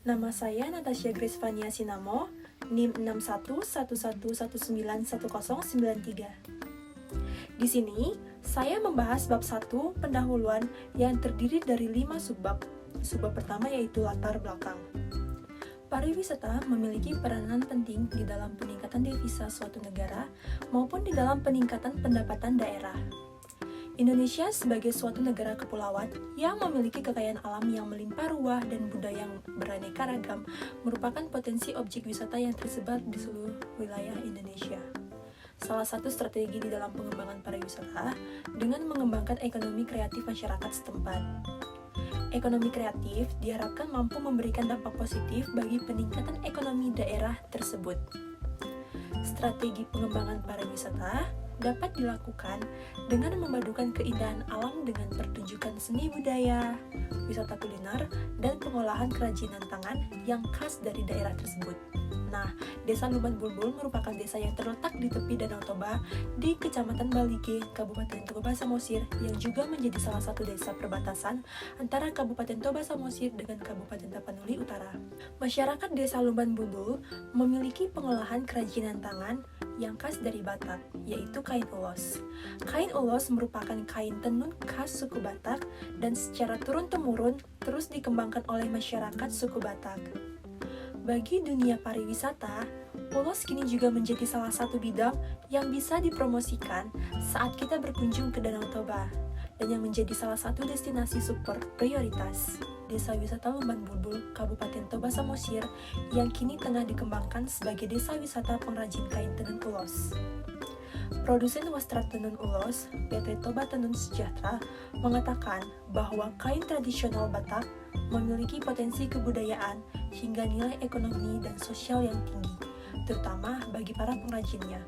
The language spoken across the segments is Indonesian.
Nama saya Natasha Grace Vania Sinamo, NIM 6111191093. Di sini, saya membahas bab 1 pendahuluan yang terdiri dari 5 subbab. Subbab pertama yaitu latar belakang. Pariwisata memiliki peranan penting di dalam peningkatan devisa suatu negara maupun di dalam peningkatan pendapatan daerah. Indonesia sebagai suatu negara kepulauan yang memiliki kekayaan alam yang melimpah ruah dan budaya yang beraneka ragam merupakan potensi objek wisata yang tersebar di seluruh wilayah Indonesia. Salah satu strategi di dalam pengembangan pariwisata dengan mengembangkan ekonomi kreatif masyarakat setempat. Ekonomi kreatif diharapkan mampu memberikan dampak positif bagi peningkatan ekonomi daerah tersebut. Strategi pengembangan pariwisata dapat dilakukan dengan memadukan keindahan alam dengan pertunjukan seni budaya, wisata kuliner, dan pengolahan kerajinan tangan yang khas dari daerah tersebut. Nah, Desa Lumban Bulbul merupakan desa yang terletak di tepi Danau Toba di Kecamatan Balige, Kabupaten Toba Samosir, yang juga menjadi salah satu desa perbatasan antara Kabupaten Toba Samosir dengan Kabupaten Tapanuli Utara. Masyarakat Desa Lumban Bulbul memiliki pengolahan kerajinan tangan yang khas dari Batak, yaitu kain ulos. Kain ulos merupakan kain tenun khas suku Batak dan secara turun-temurun terus dikembangkan oleh masyarakat suku Batak. Bagi dunia pariwisata, ulos kini juga menjadi salah satu bidang yang bisa dipromosikan saat kita berkunjung ke Danau Toba dan yang menjadi salah satu destinasi super prioritas. Desa wisata Lumban Bulbul, Kabupaten Toba Samosir, yang kini tengah dikembangkan sebagai desa wisata pengrajin kain tenun ulos. Produsen Wastra Tenun Ulos, PT Toba Tenun Sejahtera, mengatakan bahwa kain tradisional Batak memiliki potensi kebudayaan hingga nilai ekonomi dan sosial yang tinggi, terutama bagi para pengrajinnya.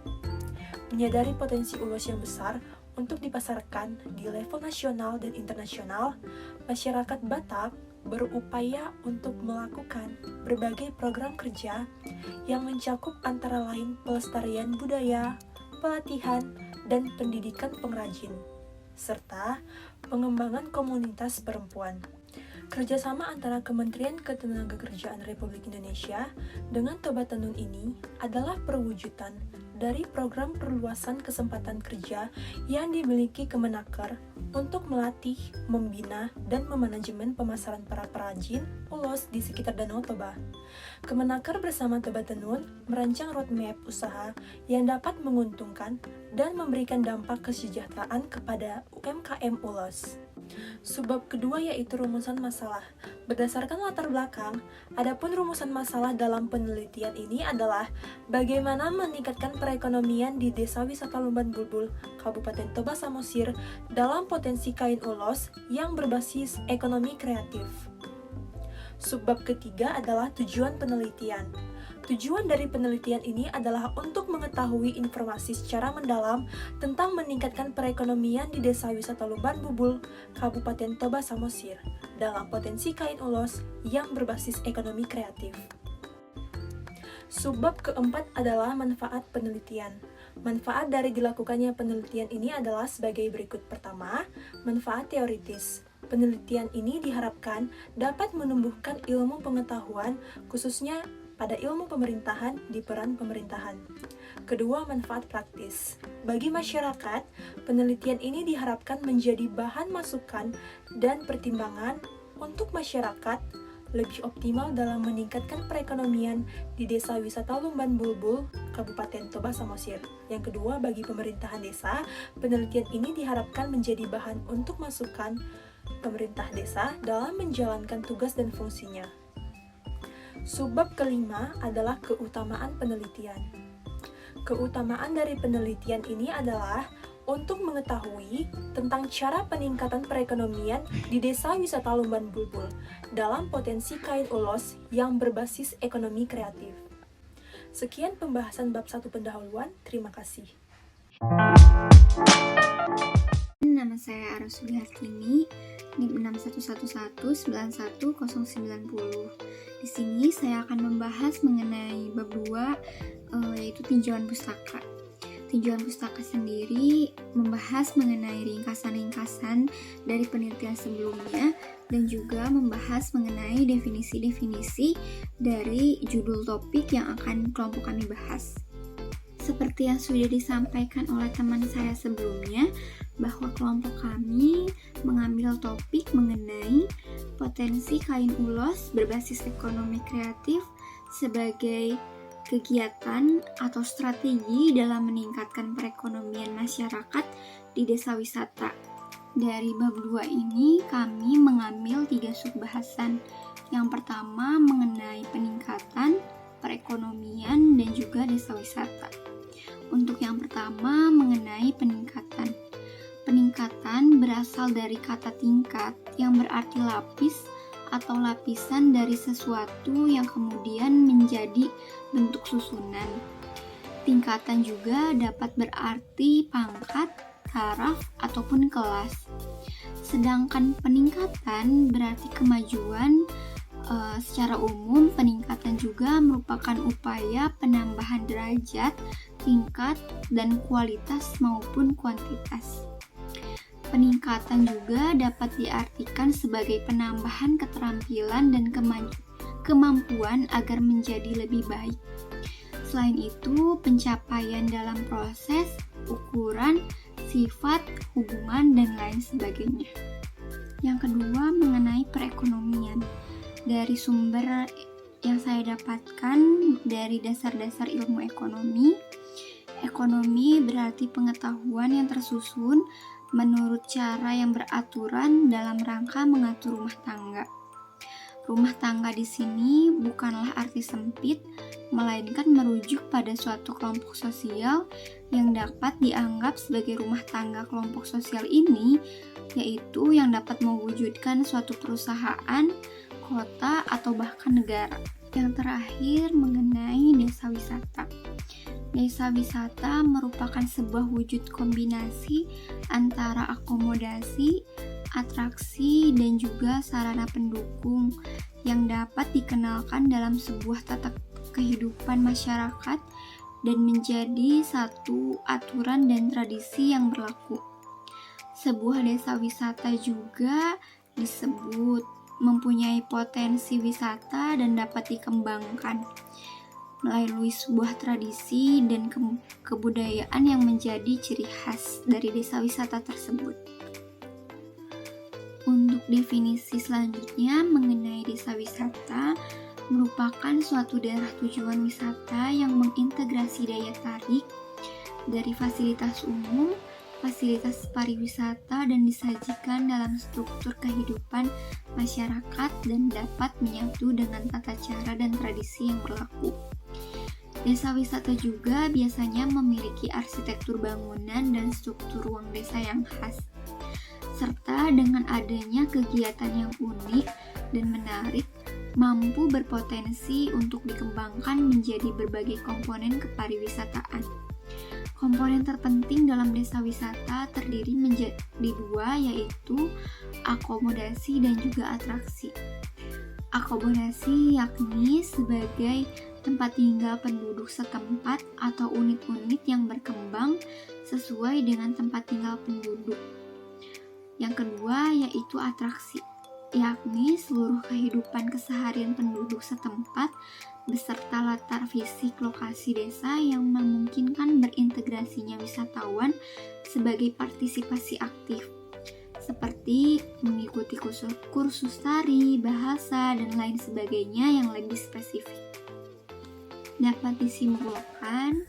Menyadari potensi ulos yang besar untuk dipasarkan di level nasional dan internasional, masyarakat Batak berupaya untuk melakukan berbagai program kerja yang mencakup antara lain pelestarian budaya, pelatihan, dan pendidikan pengrajin, serta pengembangan komunitas perempuan. Kerjasama antara Kementerian Ketenagakerjaan Republik Indonesia dengan Toba Tenun ini adalah perwujudan dari program perluasan kesempatan kerja yang dimiliki Kemenaker untuk melatih, membina, dan memanajemen pemasaran para perajin ulos di sekitar Danau Toba. Kemenaker bersama Toba Tenun merancang roadmap usaha yang dapat menguntungkan dan memberikan dampak kesejahteraan kepada UMKM ulos. Subbab kedua yaitu rumusan masalah. Berdasarkan latar belakang, adapun rumusan masalah dalam penelitian ini adalah bagaimana meningkatkan perekonomian di Desa Wisata Lumban Bulbul, Kabupaten Toba Samosir dalam potensi kain ulos yang berbasis ekonomi kreatif. Subbab ketiga adalah tujuan penelitian. Tujuan dari penelitian ini adalah untuk mengetahui informasi secara mendalam tentang meningkatkan perekonomian di Desa Wisata Lumban Bulbul, Kabupaten Toba Samosir, dalam potensi kain ulos yang berbasis ekonomi kreatif. Subbab keempat adalah manfaat penelitian. Manfaat dari dilakukannya penelitian ini adalah sebagai berikut. Pertama, manfaat teoritis. Penelitian ini diharapkan dapat menumbuhkan ilmu pengetahuan, khususnya pada ilmu pemerintahan di peran pemerintahan. Kedua, manfaat praktis. Bagi masyarakat, penelitian ini diharapkan menjadi bahan masukan dan pertimbangan untuk masyarakat lebih optimal dalam meningkatkan perekonomian di Desa Wisata Lumban Bulbul, Kabupaten Toba Samosir. Yang kedua, bagi pemerintahan desa, penelitian ini diharapkan menjadi bahan untuk masukan pemerintah desa dalam menjalankan tugas dan fungsinya. Subbab kelima adalah keutamaan penelitian. Keutamaan dari penelitian ini adalah untuk mengetahui tentang cara peningkatan perekonomian di Desa Wisata Lumban Bulbul dalam potensi kain ulos yang berbasis ekonomi kreatif. Sekian pembahasan bab 1 pendahuluan. Terima kasih. Nama saya Arasuli Hartini, NIM 6111911090. Di sini saya akan membahas mengenai bab 2, yaitu tinjauan pustaka. Tujuan pustaka sendiri membahas mengenai ringkasan-ringkasan dari penelitian sebelumnya dan juga membahas mengenai definisi-definisi dari judul topik yang akan kelompok kami bahas. Seperti yang sudah disampaikan oleh teman saya sebelumnya, bahwa kelompok kami mengambil topik mengenai potensi kain ulos berbasis ekonomi kreatif sebagai kegiatan atau strategi dalam meningkatkan perekonomian masyarakat di desa wisata. Dari bab 2 ini kami mengambil 3 subbahasan. Yang pertama mengenai peningkatan perekonomian dan juga desa wisata. Untuk yang pertama mengenai peningkatan. Peningkatan berasal dari kata tingkat yang berarti lapis atau lapisan dari sesuatu yang kemudian menjadi bentuk susunan. Tingkatan juga dapat berarti pangkat, taraf, ataupun kelas. Sedangkan peningkatan berarti kemajuan. Secara umum, peningkatan juga merupakan upaya penambahan derajat, tingkat, dan kualitas maupun kuantitas. Peningkatan juga dapat diartikan sebagai penambahan keterampilan dan kemampuan agar menjadi lebih baik. Selain itu, pencapaian dalam proses, ukuran, sifat, hubungan, dan lain sebagainya. Yang kedua, mengenai perekonomian. Dari sumber yang saya dapatkan dari dasar-dasar ilmu ekonomi, ekonomi berarti pengetahuan yang tersusun menurut cara yang beraturan dalam rangka mengatur rumah tangga. Rumah tangga di sini bukanlah arti sempit, melainkan merujuk pada suatu kelompok sosial yang dapat dianggap sebagai rumah tangga kelompok sosial ini, yaitu yang dapat mewujudkan suatu perusahaan, kota, atau bahkan negara. Yang terakhir mengenai desa wisata. Desa wisata merupakan sebuah wujud kombinasi antara akomodasi, atraksi, dan juga sarana pendukung yang dapat dikenalkan dalam sebuah tata kehidupan masyarakat dan menjadi satu aturan dan tradisi yang berlaku. Sebuah desa wisata juga disebut mempunyai potensi wisata dan dapat dikembangkan melalui sebuah tradisi dan kebudayaan yang menjadi ciri khas dari desa wisata tersebut. Untuk definisi selanjutnya mengenai desa wisata, merupakan suatu daerah tujuan wisata yang mengintegrasi daya tarik dari fasilitas umum, fasilitas pariwisata, dan disajikan dalam struktur kehidupan masyarakat dan dapat menyatu dengan tata cara dan tradisi yang berlaku. Desa wisata juga biasanya memiliki arsitektur bangunan dan struktur ruang desa yang khas, serta dengan adanya kegiatan yang unik dan menarik, mampu berpotensi untuk dikembangkan menjadi berbagai komponen kepariwisataan. Komponen terpenting dalam desa wisata terdiri menjadi 2, yaitu akomodasi dan juga atraksi. Akomodasi yakni sebagai tempat tinggal penduduk setempat atau unit-unit yang berkembang sesuai dengan tempat tinggal penduduk. Yang kedua yaitu atraksi, yakni seluruh kehidupan keseharian penduduk setempat beserta latar fisik lokasi desa yang memungkinkan berintegrasinya wisatawan sebagai partisipasi aktif, seperti mengikuti kursus tari, bahasa, dan lain sebagainya yang lebih spesifik. Dapat disimpulkan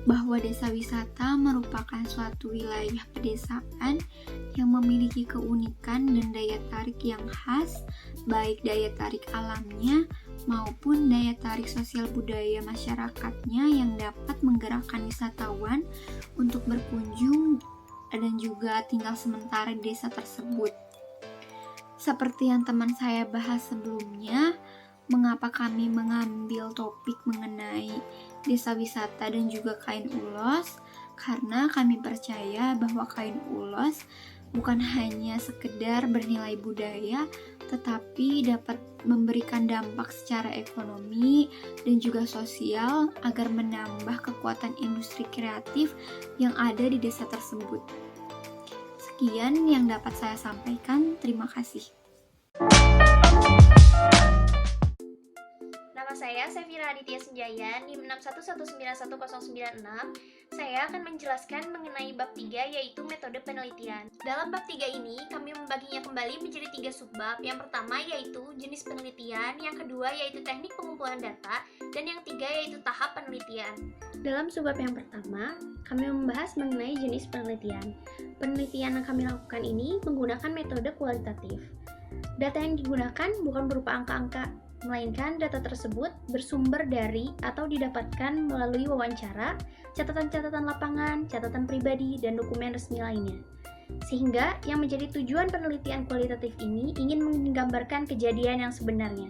bahwa desa wisata merupakan suatu wilayah pedesaan yang memiliki keunikan dan daya tarik yang khas, baik daya tarik alamnya maupun daya tarik sosial budaya masyarakatnya yang dapat menggerakkan wisatawan untuk berkunjung dan juga tinggal sementara di desa tersebut. Seperti yang teman saya bahas sebelumnya, mengapa kami mengambil topik mengenai desa wisata dan juga kain ulos? Karena kami percaya bahwa kain ulos bukan hanya sekedar bernilai budaya, tetapi dapat memberikan dampak secara ekonomi dan juga sosial agar menambah kekuatan industri kreatif yang ada di desa tersebut. Sekian yang dapat saya sampaikan, terima kasih. Nama saya Sefira Aditya Senjaya, NIM 611911096. Saya akan menjelaskan mengenai bab 3 yaitu metode penelitian. Dalam bab 3 ini, kami membaginya kembali menjadi 3 subbab. Yang pertama yaitu jenis penelitian, yang kedua yaitu teknik pengumpulan data, dan yang ketiga yaitu tahap penelitian. Dalam subbab yang pertama, kami membahas mengenai jenis penelitian. Penelitian yang kami lakukan ini menggunakan metode kualitatif. Data yang digunakan bukan berupa angka-angka, melainkan data tersebut bersumber dari atau didapatkan melalui wawancara, catatan-catatan lapangan, catatan pribadi, dan dokumen resmi lainnya. Sehingga yang menjadi tujuan penelitian kualitatif ini ingin menggambarkan kejadian yang sebenarnya.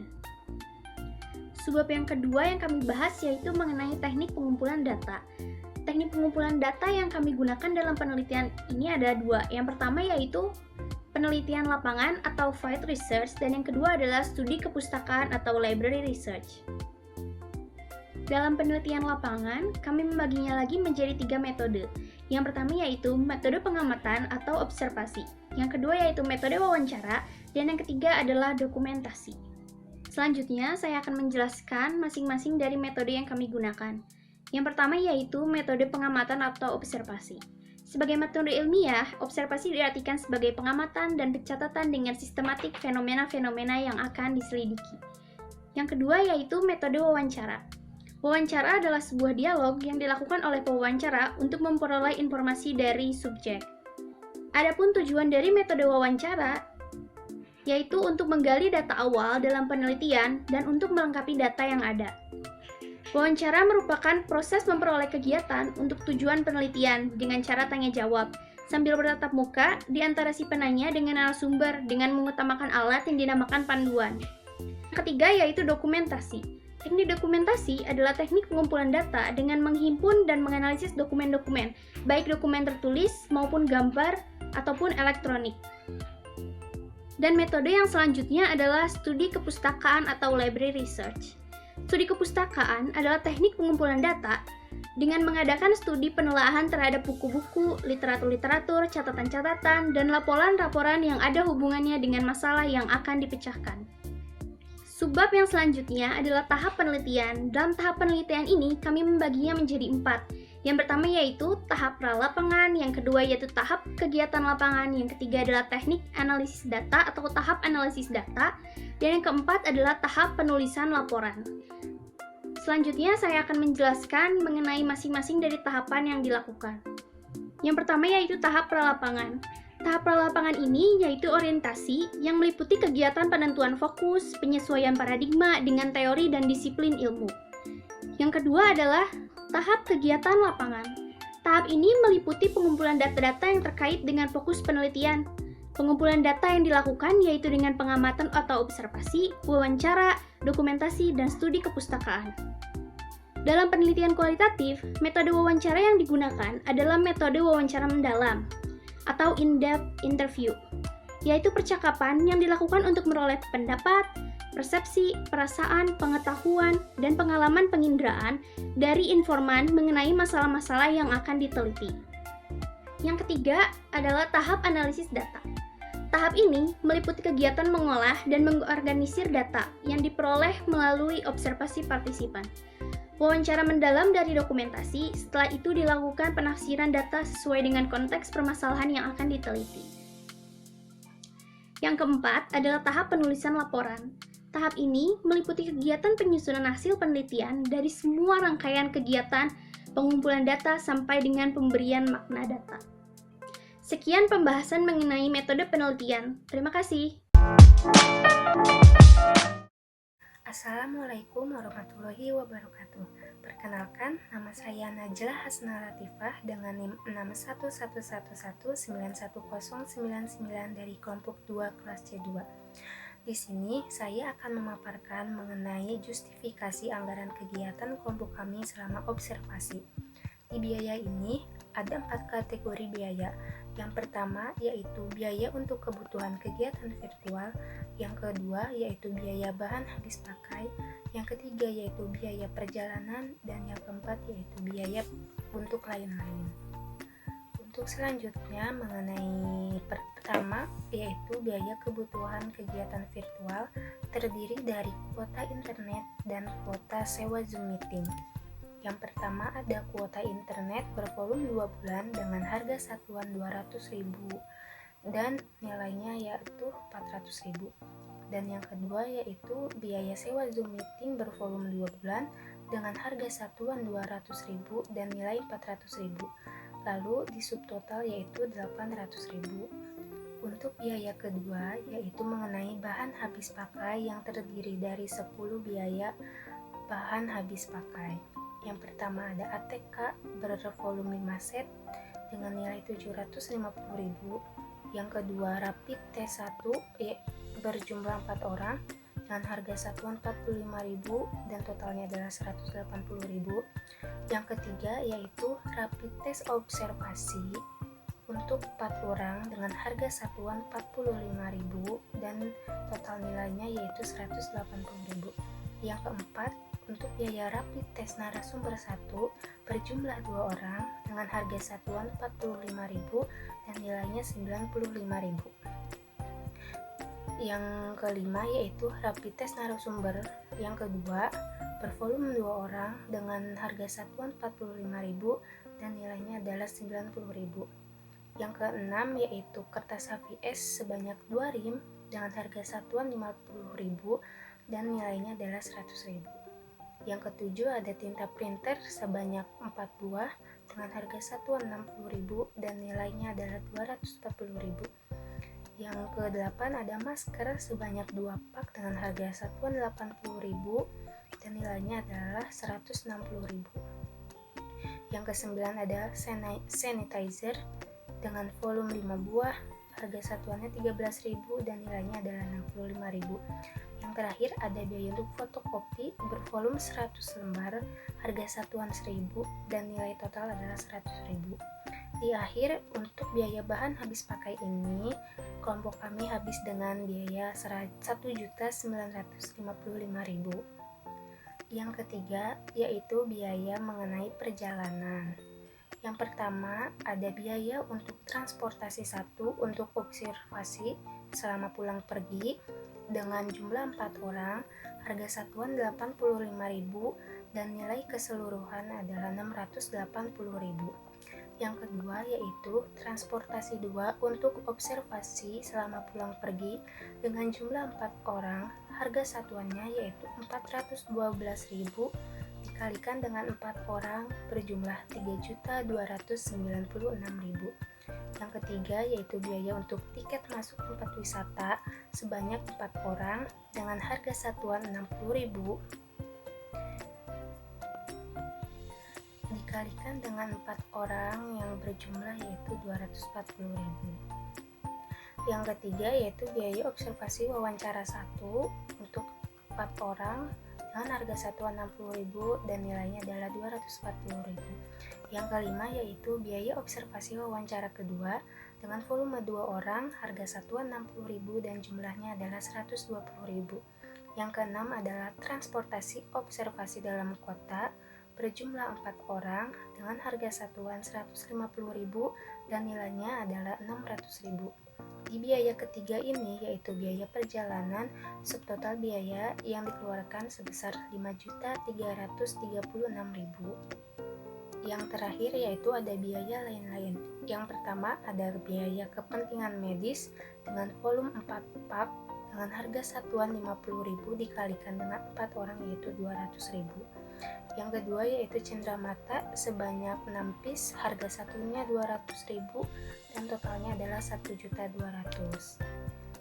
Subbab yang kedua yang kami bahas yaitu mengenai teknik pengumpulan data. Teknik pengumpulan data yang kami gunakan dalam penelitian ini ada dua. Yang pertama yaitu penelitian lapangan atau field research, dan yang kedua adalah studi kepustakaan atau library research. Dalam penelitian lapangan, kami membaginya lagi menjadi 3 metode. Yang pertama yaitu metode pengamatan atau observasi. Yang kedua yaitu metode wawancara, dan yang ketiga adalah dokumentasi. Selanjutnya, saya akan menjelaskan masing-masing dari metode yang kami gunakan. Yang pertama yaitu metode pengamatan atau observasi. Sebagai metode ilmiah, observasi diartikan sebagai pengamatan dan pencatatan dengan sistematik fenomena-fenomena yang akan diselidiki. Yang kedua yaitu metode wawancara. Wawancara adalah sebuah dialog yang dilakukan oleh pewawancara untuk memperoleh informasi dari subjek. Adapun tujuan dari metode wawancara yaitu untuk menggali data awal dalam penelitian dan untuk melengkapi data yang ada. Wawancara merupakan proses memperoleh kegiatan untuk tujuan penelitian dengan cara tanya jawab, sambil bertatap muka di antara si penanya dengan narasumber dengan mengutamakan alat yang dinamakan panduan. Ketiga yaitu dokumentasi. Teknik dokumentasi adalah teknik pengumpulan data dengan menghimpun dan menganalisis dokumen-dokumen, baik dokumen tertulis maupun gambar ataupun elektronik. Dan metode yang selanjutnya adalah studi kepustakaan atau library research. Studi kepustakaan adalah teknik pengumpulan data dengan mengadakan studi penelaahan terhadap buku-buku, literatur-literatur, catatan-catatan, dan laporan-laporan yang ada hubungannya dengan masalah yang akan dipecahkan. Subbab yang selanjutnya adalah tahap penelitian. Dalam tahap penelitian ini, kami membaginya menjadi 4. Yang pertama yaitu tahap pralapangan, yang kedua yaitu tahap kegiatan lapangan, yang ketiga adalah teknik analisis data atau tahap analisis data, dan yang keempat adalah tahap penulisan laporan. Selanjutnya saya akan menjelaskan mengenai masing-masing dari tahapan yang dilakukan. Yang pertama yaitu tahap pralapangan. Tahap pralapangan ini yaitu orientasi yang meliputi kegiatan penentuan fokus, penyesuaian paradigma dengan teori dan disiplin ilmu. Yang kedua adalah tahap kegiatan lapangan. Tahap ini meliputi pengumpulan data-data yang terkait dengan fokus penelitian. Pengumpulan data yang dilakukan yaitu dengan pengamatan atau observasi, wawancara, dokumentasi, dan studi kepustakaan. Dalam penelitian kualitatif, metode wawancara yang digunakan adalah metode wawancara mendalam atau in-depth interview, yaitu percakapan yang dilakukan untuk meroleh pendapat, persepsi, perasaan, pengetahuan, dan pengalaman penginderaan dari informan mengenai masalah-masalah yang akan diteliti. Yang ketiga adalah tahap analisis data. Tahap ini meliputi kegiatan mengolah dan mengorganisir data yang diperoleh melalui observasi partisipan. Wawancara mendalam dari dokumentasi, setelah itu dilakukan penafsiran data sesuai dengan konteks permasalahan yang akan diteliti. Yang keempat adalah tahap penulisan laporan. Tahap ini meliputi kegiatan penyusunan hasil penelitian dari semua rangkaian kegiatan pengumpulan data sampai dengan pemberian makna data. Sekian pembahasan mengenai metode penelitian. Terima kasih. Assalamualaikum warahmatullahi wabarakatuh. Perkenalkan, nama saya Najlah Hasna Latifah dengan NIM 61111911099 dari kelompok 2 kelas C2. Di sini saya akan memaparkan mengenai justifikasi anggaran kegiatan kelompok kami selama observasi. Di biaya ini, ada 4 kategori biaya. Yang pertama yaitu biaya untuk kebutuhan kegiatan virtual, yang kedua yaitu biaya bahan habis pakai, yang ketiga yaitu biaya perjalanan, dan yang keempat yaitu biaya untuk lain-lain. Untuk selanjutnya mengenai pertama yaitu biaya kebutuhan kegiatan virtual terdiri dari kuota internet dan kuota sewa Zoom meeting. Yang pertama ada kuota internet bervolume 2 bulan dengan harga satuan 200.000 dan nilainya yaitu 400.000. Dan yang kedua yaitu biaya sewa Zoom meeting bervolume 2 bulan dengan harga satuan 200.000 dan nilai 400.000. Lalu di subtotal yaitu 800.000. Untuk biaya kedua yaitu mengenai bahan habis pakai yang terdiri dari 10 biaya bahan habis pakai. Yang pertama ada ATK bervolume 5 set dengan nilai 750.000. Yang kedua rapid T1 berjumlah 4 orang dengan harga satuan 45.000 dan totalnya adalah 180.000. Yang ketiga yaitu rapid test observasi untuk 4 orang dengan harga satuan 45.000 dan total nilainya yaitu 180.000. Yang keempat untuk biaya rapid tes narasumber 1 berjumlah 2 orang dengan harga satuan 45.000 dan nilainya 95.000. Yang kelima yaitu rapid tes narasumber yang kedua bervolume 2 orang dengan harga satuan 45.000 dan nilainya adalah 90.000. Yang keenam yaitu kertas HVS sebanyak 2 rim dengan harga satuan 50.000 dan nilainya adalah 100.000. Yang ketujuh ada tinta printer sebanyak 4 buah dengan harga satuan 60.000 dan nilainya adalah 240.000. Yang kedelapan ada masker sebanyak 2 pak dengan harga satuan 80.000 dan nilainya adalah 160.000. Yang kesembilan ada sanitizer dengan volume 5 buah, harga satuannya 13.000 dan nilainya adalah 65.000. Yang terakhir ada biaya untuk fotokopi bervolume 100 lembar, harga satuan 1.000 dan nilai total adalah 100.000. Di akhir untuk biaya bahan habis pakai ini, kelompok kami habis dengan biaya 1.955.000. Yang ketiga yaitu biaya mengenai perjalanan. Yang pertama ada biaya untuk transportasi 1 untuk observasi selama pulang pergi dengan jumlah 4 orang, harga satuan 85.000 dan nilai keseluruhan adalah 680.000. Yang kedua yaitu transportasi 2 untuk observasi selama pulang pergi dengan jumlah 4 orang, harga satuannya yaitu 412.000 dikalikan dengan 4 orang berjumlah 3.296.000. Yang ketiga yaitu biaya untuk tiket masuk tempat wisata sebanyak 4 orang dengan harga satuan 60.000 dikalikan dengan 4 orang yang berjumlah yaitu 240.000. Yang ketiga yaitu biaya observasi wawancara 1 untuk 4 orang dengan harga satuan 60.000 dan nilainya adalah 240.000. Yang kelima yaitu biaya observasi wawancara kedua dengan volume 2 orang, harga satuan 60.000 dan jumlahnya adalah 120.000. Yang keenam adalah transportasi observasi dalam kota berjumlah 4 orang dengan harga satuan 150.000 dan nilainya adalah 600.000. Di biaya ketiga ini yaitu biaya perjalanan, subtotal biaya yang dikeluarkan sebesar 5.336.000. Yang terakhir yaitu ada biaya lain-lain. Yang pertama ada biaya kepentingan medis dengan volume 4 pak dengan harga satuan 50.000 dikalikan dengan 4 orang yaitu 200.000. Yang kedua yaitu cendera mata sebanyak 6 piece, harga satunya 200.000 dan totalnya adalah 1.200.000.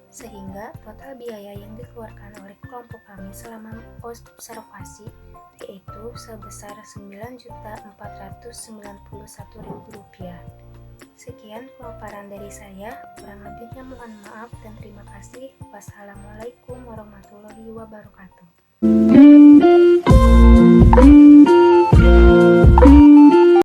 Sehingga total biaya yang dikeluarkan oleh kelompok kami selama observasi yaitu sebesar Rp9.491.000. Sekian pemaparan dari saya, kurang lebihnya mohon maaf dan terima kasih. Wassalamualaikum warahmatullahi wabarakatuh.